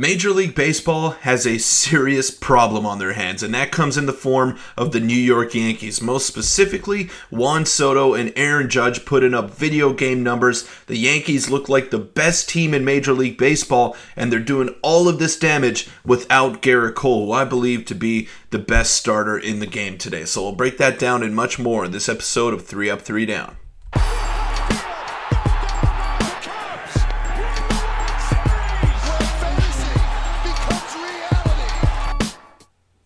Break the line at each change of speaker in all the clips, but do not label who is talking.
Major League Baseball has a serious problem on their hands, and that comes in the form of the New York Yankees. Most specifically, Juan Soto and Aaron Judge putting up video game numbers. The Yankees look like the best team in Major League Baseball, and they're doing all of this damage without Gerrit Cole, who I believe to be the best starter in the game today. So we'll break that down and much more in this episode of 3 Up, 3 Down.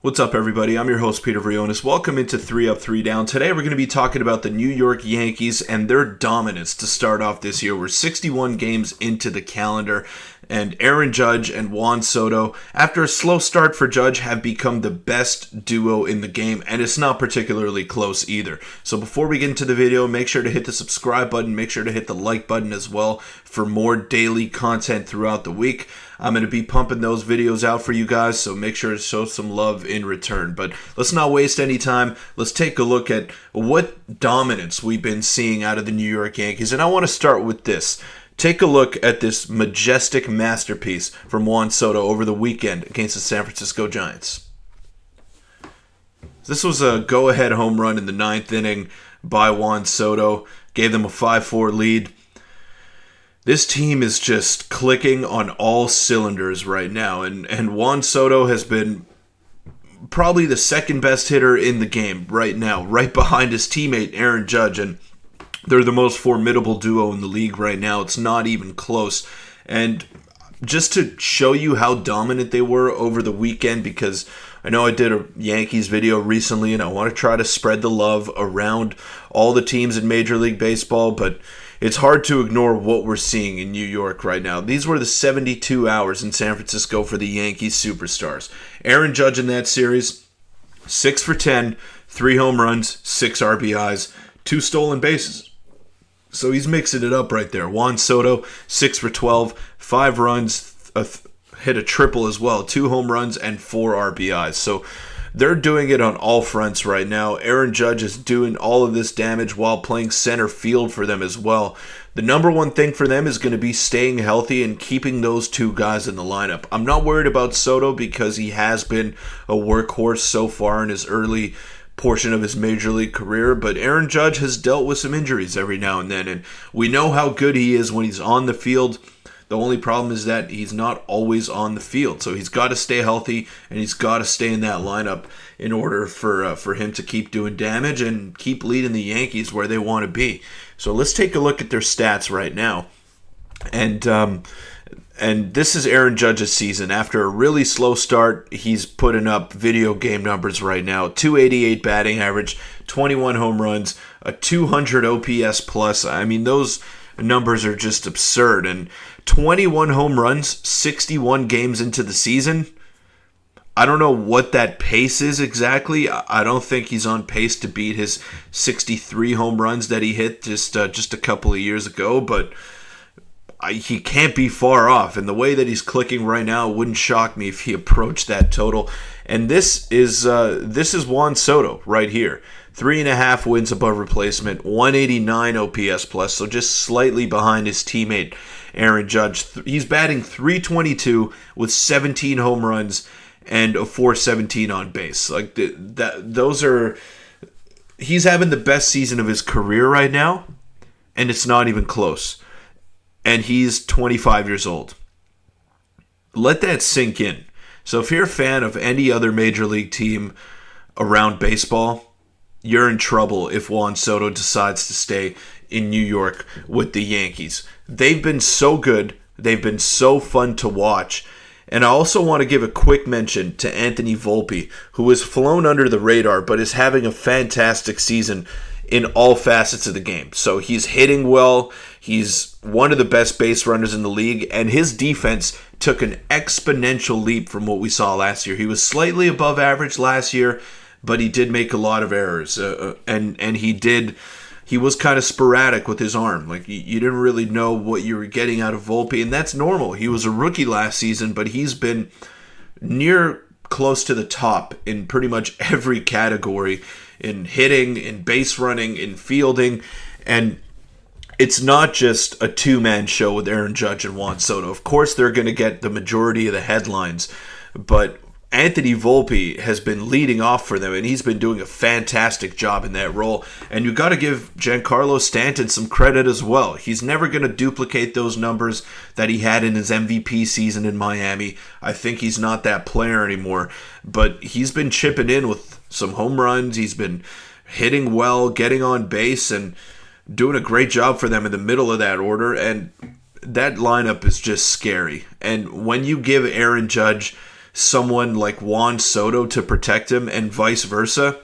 What's up, everybody? I'm your host, Peter Vryonis. Welcome into 3 Up, 3 Down. Today, we're going to be talking about the New York Yankees and their dominance to start off this year. We're 61 games into the calendar, and Aaron Judge and Juan Soto, after a slow start for Judge, have become the best duo in the game, and it's not particularly close either. So before we get into the video, make sure to hit the subscribe button, make sure to hit the like button as well for more daily content throughout the week. I'm going to be pumping those videos out for you guys, so make sure to show some love in return. But let's not waste any time. Let's take a look at what dominance we've been seeing out of the New York Yankees. And I want to start with this. Take a look at this majestic masterpiece from Juan Soto over the weekend against the San Francisco Giants. This was a go-ahead home run in the 9th inning by Juan Soto. Gave them a 5-4 lead. This team is just clicking on all cylinders right now, and Juan Soto has been probably the second best hitter in the game right now, right behind his teammate Aaron Judge, and they're the most formidable duo in the league right now. It's not even close. And just to show you how dominant they were over the weekend, because I know I did a Yankees video recently, and I want to try to spread the love around all the teams in Major League Baseball, but it's hard to ignore what we're seeing in New York right now. These were the 72 hours in San Francisco for the Yankees superstars. Aaron Judge in that series, 6 for 10, 3 home runs, 6 RBIs, 2 stolen bases. So he's mixing it up right there. Juan Soto, 6 for 12, 5 runs, hit a triple as well, 2 home runs and 4 RBIs. So they're doing it on all fronts right now. Aaron Judge is doing all of this damage while playing center field for them as well. The number one thing for them is going to be staying healthy and keeping those 2 guys in the lineup. I'm not worried about Soto because he has been a workhorse so far in his early portion of his major league career, but Aaron Judge has dealt with some injuries every now and then, and we know how good he is when he's on the field. The only problem is that he's not always on the field, so he's got to stay healthy and he's got to stay in that lineup in order for him to keep doing damage and keep leading the Yankees where they want to be. So let's take a look at their stats right now, and this is Aaron Judge's season. After a really slow start, he's putting up video game numbers right now. 288 batting average, 21 home runs, a 200 OPS plus. I mean, those numbers are just absurd. And 21 home runs, 61 games into the season. I don't know what that pace is exactly. I don't think he's on pace to beat his 63 home runs that he hit just a couple of years ago, but he can't be far off, and the way that he's clicking right now, it wouldn't shock me if he approached that total. And this is Juan Soto right here. 3.5 wins above replacement, 189 OPS plus, so just slightly behind his teammate Aaron Judge. He's batting .322 with 17 home runs and a .417 on base. Like he's having the best season of his career right now, and it's not even close. And he's 25 years old. Let that sink in. So if you're a fan of any other major league team around baseball, you're in trouble if Juan Soto decides to stay in New York with the Yankees. They've been so good. They've been so fun to watch. And I also want to give a quick mention to Anthony Volpe, who has flown under the radar but is having a fantastic season in all facets of the game. So he's hitting well. He's one of the best base runners in the league, and his defense took an exponential leap from what we saw last year. He was slightly above average last year, but he did make a lot of errors, and he was kind of sporadic with his arm. Like you didn't really know what you were getting out of Volpe, and that's normal. He was a rookie last season, but he's been near close to the top in pretty much every category, in hitting, in base running, in fielding, and it's not just a two-man show with Aaron Judge and Juan Soto. Of course, they're going to get the majority of the headlines, but Anthony Volpe has been leading off for them, and he's been doing a fantastic job in that role. And you got to give Giancarlo Stanton some credit as well. He's never going to duplicate those numbers that he had in his MVP season in Miami. I think he's not that player anymore, but he's been chipping in with some home runs. He's been hitting well, getting on base, and doing a great job for them in the middle of that order. And that lineup is just scary. And when you give Aaron Judge someone like Juan Soto to protect him and vice versa,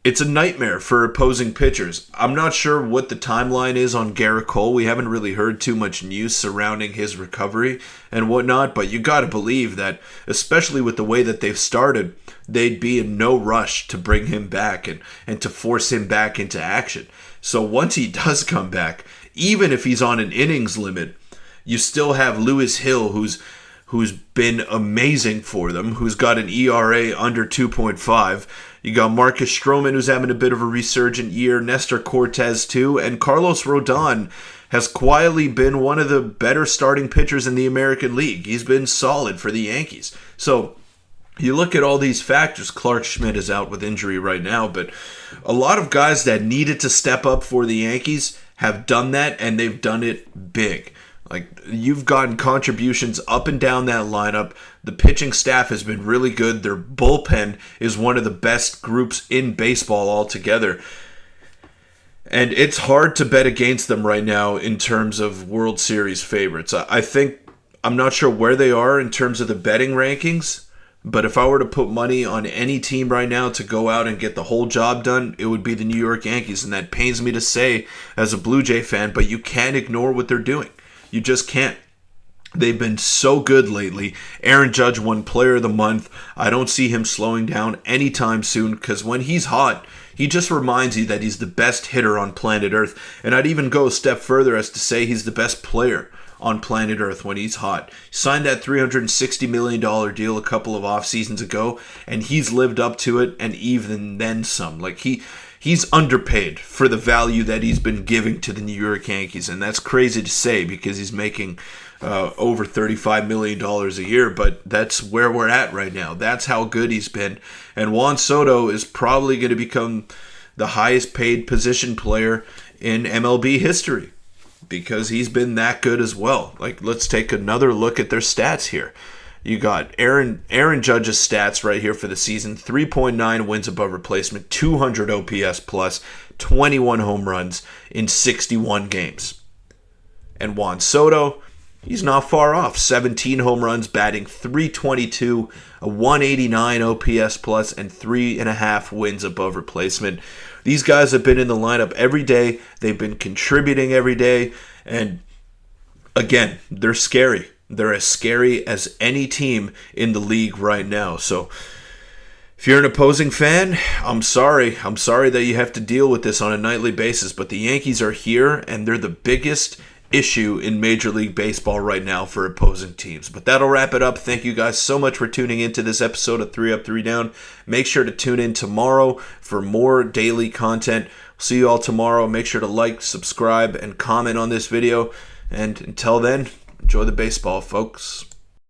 it's a nightmare for opposing pitchers. I'm not sure what the timeline is on Gerrit Cole. We haven't really heard too much news surrounding his recovery and whatnot, but you got to believe that, especially with the way that they've started, they'd be in no rush to bring him back and to force him back into action. So once he does come back, even if he's on an innings limit, you still have Lewis Hill, who's been amazing for them, who's got an ERA under 2.5. You got Marcus Stroman, who's having a bit of a resurgent year, Nestor Cortez too, and Carlos Rodon has quietly been one of the better starting pitchers in the American League. He's been solid for the Yankees. So you look at all these factors. Clark Schmidt is out with injury right now, but a lot of guys that needed to step up for the Yankees have done that, and they've done it big. Like, you've gotten contributions up and down that lineup. The pitching staff has been really good. Their bullpen is one of the best groups in baseball altogether. And it's hard to bet against them right now in terms of World Series favorites. I'm not sure where they are in terms of the betting rankings, but if I were to put money on any team right now to go out and get the whole job done, it would be the New York Yankees. And that pains me to say as a Blue Jay fan, but you can't ignore what they're doing. You just can't. They've been so good lately. Aaron Judge won Player of the Month. I don't see him slowing down anytime soon, because when he's hot, he just reminds you that he's the best hitter on planet Earth. And I'd even go a step further as to say he's the best player on planet Earth when he's hot. He signed that $360 million deal a couple of off seasons ago, and he's lived up to it, and even then some. Like, he's underpaid for the value that he's been giving to the New York Yankees, and that's crazy to say because he's making over $35 million a year, but that's where we're at right now. That's how good he's been. And Juan Soto is probably going to become the highest paid position player in MLB history because he's been that good as well. Like, let's take another look at their stats here. You got Aaron Judge's stats right here for the season. 3.9 wins above replacement, 200 OPS plus, 21 home runs in 61 games. And Juan Soto, he's not far off. 17 home runs, batting .322, a 189 OPS plus, and 3.5 wins above replacement. These guys have been in the lineup every day. They've been contributing every day. And again, they're scary. They're as scary as any team in the league right now. So if you're an opposing fan, I'm sorry. I'm sorry that you have to deal with this on a nightly basis. But the Yankees are here, and they're the biggest issue in Major League Baseball right now for opposing teams. But that'll wrap it up. Thank you guys so much for tuning into this episode of 3 Up, 3 Down. Make sure to tune in tomorrow for more daily content. See you all tomorrow. Make sure to like, subscribe, and comment on this video. And until then, enjoy the baseball, folks.